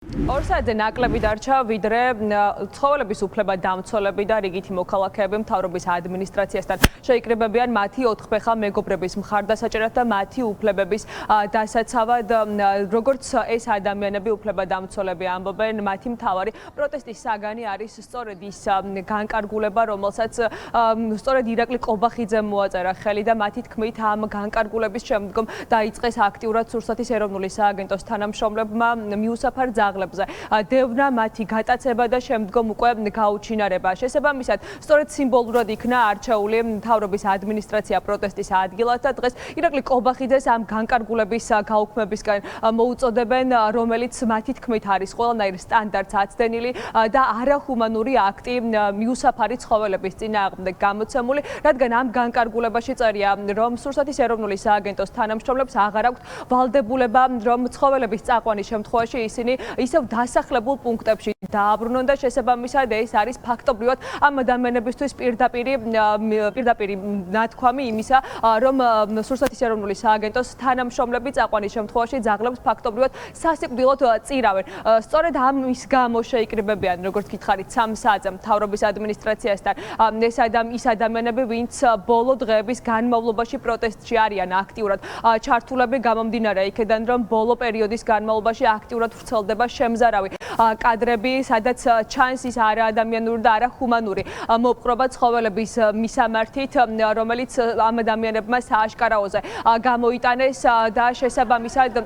ორსაათზე ნაკლები დარჩა, ვიდრე ცხოველების უფლება დამცველები და რიგითი მოქალაქეები მთავრობის ადმინისტრაციასთან შეიკრიბებიან მათი ოთხფეხა მეგობრების მხარდასაჭერად და მათი უფლებების დასაცავად. როგორც ეს ადამიანები უფლება დამცველები ამბობენ, მათი მთავარი პროტესტის საგანი არის სწორედ ის განკარგულება, რომელსაც სწორედ ირაკლი ყობახიძემ მოაწერა ხელი და მათი თქმით ამ განკარგულების შემდგომ დაიწყეს აქტიურად სურსათის ეროვნული სააგენტოს თანამშრომლებმა მიუსაფარ ძაღლებზე დევნა მათი გატაცება და შემდგომ უკვე გაუჩინარება. შესაბამისად, სწორედ სიმბოლურად იქნა არჩეული მთავრობის ადმინისტრაცია პროტესტის ადგილად და დღეს ირაკლი ყობახიძეს ამ განკარგულების გაუქმებისკენ მოუწოდებენ, რომელიც მათი თქმით არის ყველანაირ სტანდარტს აცდენილი და არახუმანური აქტი მიუსაფარი ცხოველების წინააღმდეგ გამოცემული, რადგან ამ განკარგულებაში წერია, რომ სურსათის ეროვნული სააგენტოს თანამშრომლებს აღარ აქვთ ვალდებულება, რომ ცხოველების წაყვანის შემთხვევაში ისინი ისევ დასახლებულ პუნქტებში დააბრუნონ და შესაბამისად ეს არის ფაქტობრივად ამ ადამიანებისთვის პირდაპირი ნათქვამი იმისა, რომ სურსათის ეროვნული სააგენტოს თანამშრომლები წაყვანის შემთხვევაში ძაღლებს ფაქტობრივად სასიკვდილოდ წირავენ. სწორედ ამის გამო შეიკრიბებიან, როგორც გითხარით, 3 საათზე მთავრობის ადმინისტრაციასთან ის ადამიანები, ვინც ბოლო დღეების განმავლობაში პროტესტში არიან აქტიურად ჩართულები, გამომდინარე იქედან, რომ ბოლო პერიოდის განმავლობაში აქტიურად ვრცელდება შემზარავი კადრები, სადაც ჩანს ის არაადამიანური და არახუმანური მოპყრობა ცხოველების მისამართით, რომელიც ამ ადამიანებმა სააშკარაოზე გამოიტანეს და შესაბამისად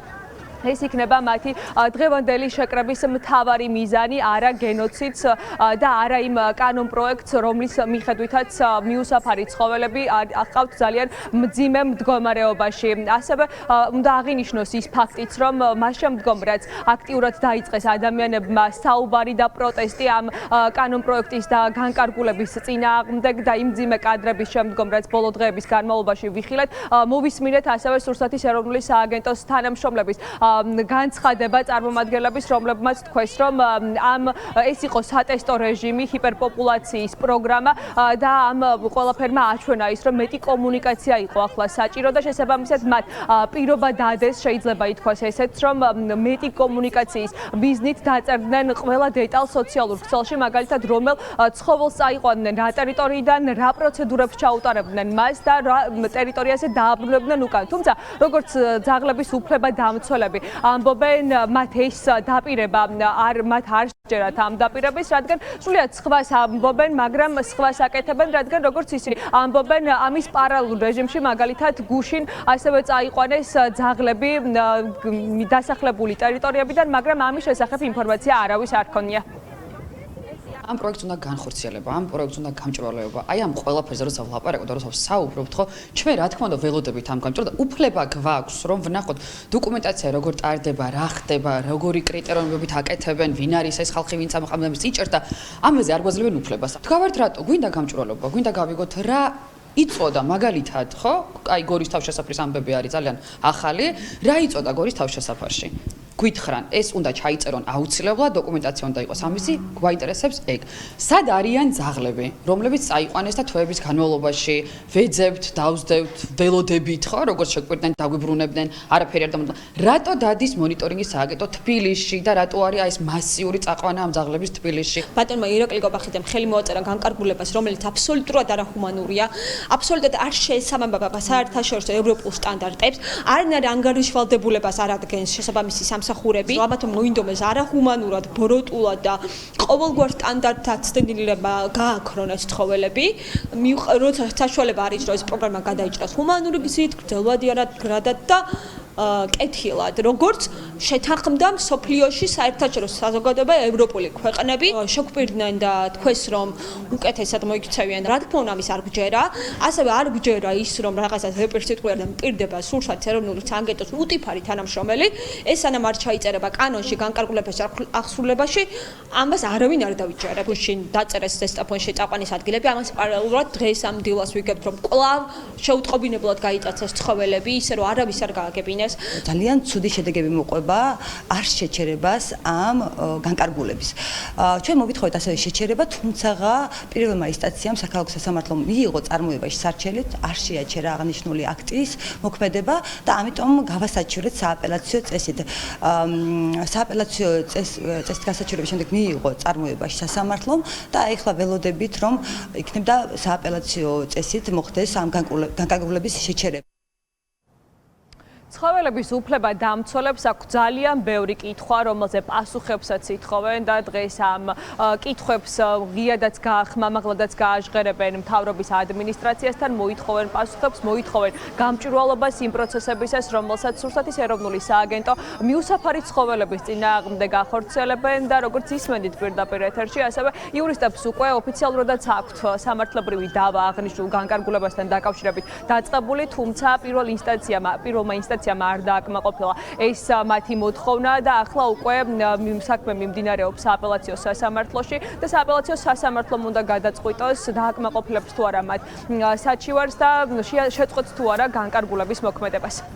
ეს იქნება მათი დღევანდელი შეკრების მთავარი მიზანი, არა გენოციდს და არა იმ კანონპროექტს, რომლის მიხედვითაც მიუსაფარი ცხოველები აყავთ ძალიან მძიმე მდგომარეობაში. ასევე უნდა აღინიშნოს ის ფაქტიც, რომ მას შემდგომ, რაც აქტიურად დაიწყეს ადამიანებმა საუბარი და პროტესტი ამ კანონპროექტის და განკარგულების წინააღმდეგ და იმ მძიმე კადრების შემდგომ, რაც ბოლო დღეების განმავლობაში ვიხილეთ, მოვისმინეთ ასევე სურსათის ეროვნული სააგენტოს თანამშრომლების განცხადება წარმომადგენლების, რომლებმაც თქვეს, რომ ეს იყო სატესტო რეჟიმი, ჰიპერპოპულაციის პროგრამა და ამ ყველაფერმა აჩვენა ის, რომ მეტი კომუნიკაცია იყო ახლა საჭირო და შესაბამისად მათ პირობა დადეს, შეიძლება ითქვას ესეც, რომ მეტი კომუნიკაციის ბიზნით დაწერდნენ ყველა დეტალს სოციალურ ქსელში, მაგალითად, რომელ ცხოველს წაიყვანდნენ, რა ტერიტორიიდან, რა პროცედურებს ჩაუტარებდნენ მას და რა ტერიტორიაზე დააბრუნებდნენ უკან. თუმცა, როგორც ძაღლების უფლება დამცველები ამბობენ, მათ ეს დაპირება მათ არ შეჯერათ ამ დაპირების, რადგან სრულიად სხვას ამბობენ, მაგრამ სხვას აკეთებენ, რადგან როგორც ისინი ამბობენ, ამის პარალელურ რეჟიმში, მაგალითად, გუშინ ასევე წაიყვანეს ძაღლები დასახლებული ტერიტორიებიდან, მაგრამ ამის შესახებ ინფორმაცია არავის არ ქონია. ამ პროექტს უნდა განხორციელება, ამ პროექტს უნდა გამჭვირვალეობა. აი ამ ყველაფერზე როცა ვლაპარაკობ და როცა ვსაუბრობთ, ხო, ჩვენ რა თქმა უნდა ველოდებით ამ გამჭვირვალება და უფლება გვაქვს, რომ ვნახოთ დოკუმენტაცია როგორ ტარდება, რა ხდება, როგორი კრიტერიუმებით აკეთებენ, ვინ არის ეს ხალხი, ვინც ამ ხამებს იჭერს და ამაზე არ გვაძლევენ უფლებას. თქვავართ რატო? გვინდა გამჭვირვალეობა, გვინდა გავიგოთ რა იწოდა მაგალითად, ხო? აი გორის თავშესაფრის ამბები არის ძალიან ახალი. რა იწოდა გორის თავშესაფარში? გვითხრან, ეს უნდა ჩაიწერონ აუცილებლად, დოკუმენტაცია უნდა იყოს ამისი, გვაინტერესებს ეგ. სად არიან ძაღლები, რომლებიც წაიყვანეს და თვეების განმავლობაში ვეძებთ, დავსდევთ, ველოდებით, ხო, როგორც შეგვიყვირდნენ, დაგვიბრუნებდნენ, არაფერი არ დამოწმა. რატო დადის მონიტორინგის სააგენტო თბილისში და რატო არის ეს მასიური წაყვანა ამ ძაღლების თბილისში? ბატონმა ირაკლი ყობახიძემ ხელი მოაწერა განკარგულებას, რომელიც აბსოლუტურად არახუმანურია, აბსოლუტურად არ შეესაბამება საერთაშორისო ევროპულ სტანდარტებს, არ ანგარიშვალდებულებას არ ადგენს შესაბამისი სამსახურები, ალბათ მოინდომეს არახუმანურად, ბოროტულად და ყოველგვარ სტანდარტად ცდილება გააქრონეს ცხოველები. როცა საშუალება არის, რომ ეს პროგრამა გადაიჭრას ჰუმანური გზით, გრძელვადიანად და კეთილად, როგორც შეთანხმდა მსოფლიოში საერთაშორისო საზოგადოება ევროპული ქვეყნები შეგვპირდნენ და თქვეს, რომ უკეთესად მოიქცევიან. რა თქმა უნდა, ამის არ გვჯერა, ასევე არ გვჯერა ის, რომ რაღაცას ეპერსიტყვიერდა მპირდება სურსათის ეროვნული სააგენტოს უტიფარი თანამშრომელი, ეს სანამ არ ჩაიწერება კანონში განკარგულების აღსრულებაში, ამას არავინ არ დავიჯერა. გუშინ დაწერეს ზესტაფონში წაყვანის ადგილები, ამას პარალელურად დღეს ამ დილას ვიგებთ, რომ კვლავ შეუტყობინებლად გაიტაცეს ცხოველები, ისე რომ არავის არ გააგებინებთ. მოახდინეს. ძალიან ცუდი შედეგები მოყვება არ შეჩერებას ამ განკარგულების. ჩვენ მოვითხოვეთ ასევე შეჩერება, თუმცა პირველმა ინსტანციამ საქალაქო სასამართლომ მიიღო წარმოებაში სარჩელით, არ შეაჩერა აღნიშნული აქტის მოქმედება და ამიტომ გავასაჩივრეთ სააპელაციო წესით. სააპელაციო წესით გასაჩივრების შემდეგ მიიღო წარმოებაში სასამართლომ და ეხლა ველოდებით, რომ იქნებოდა სააპელაციო წესით მოხდეს ამ განკარგულების შეჩერება. ცხოველების უფლება დამცველებს აქვს ძალიან ბევრი კითხვა, რომელზე პასუხებსაც ითხოვენ და დღეს ამ კითხვებს ღიადაც ხმამაღლადაც გააჟღერებენ მთავრობის ადმინისტრაციასთან, მოითხოვენ პასუხებს, მოითხოვენ გამჭვირვალობას იმ პროცესებისას, რომელსაც რუსეთის ეროვნული სააგენტო მიუსაფარი ცხოველების წინააღმდეგ ახორციელებენ და როგორც ისმენდით პირდაპირ ეთერში, ასევე იურისტებს უკვე ოფიციალურადაც აქვთ სამართლებრივი დავა აღნიშნულ განკარგულებასთან დაკავშირებით დაწყებული, თუმცა პირველმა ინსტანციამ არ დააკმაყოფილა ეს მათი მოთხოვნა და ახლა უკვე საქმე მიმდინარეობს სააპელაციო სასამართლოში და სააპელაციო სასამართლომ უნდა გადაწყვიტოს დააკმაყოფილებს თუ არა მათ საჩივარს და შეწყვეტს თუ არა განკარგულების მოქმედებას.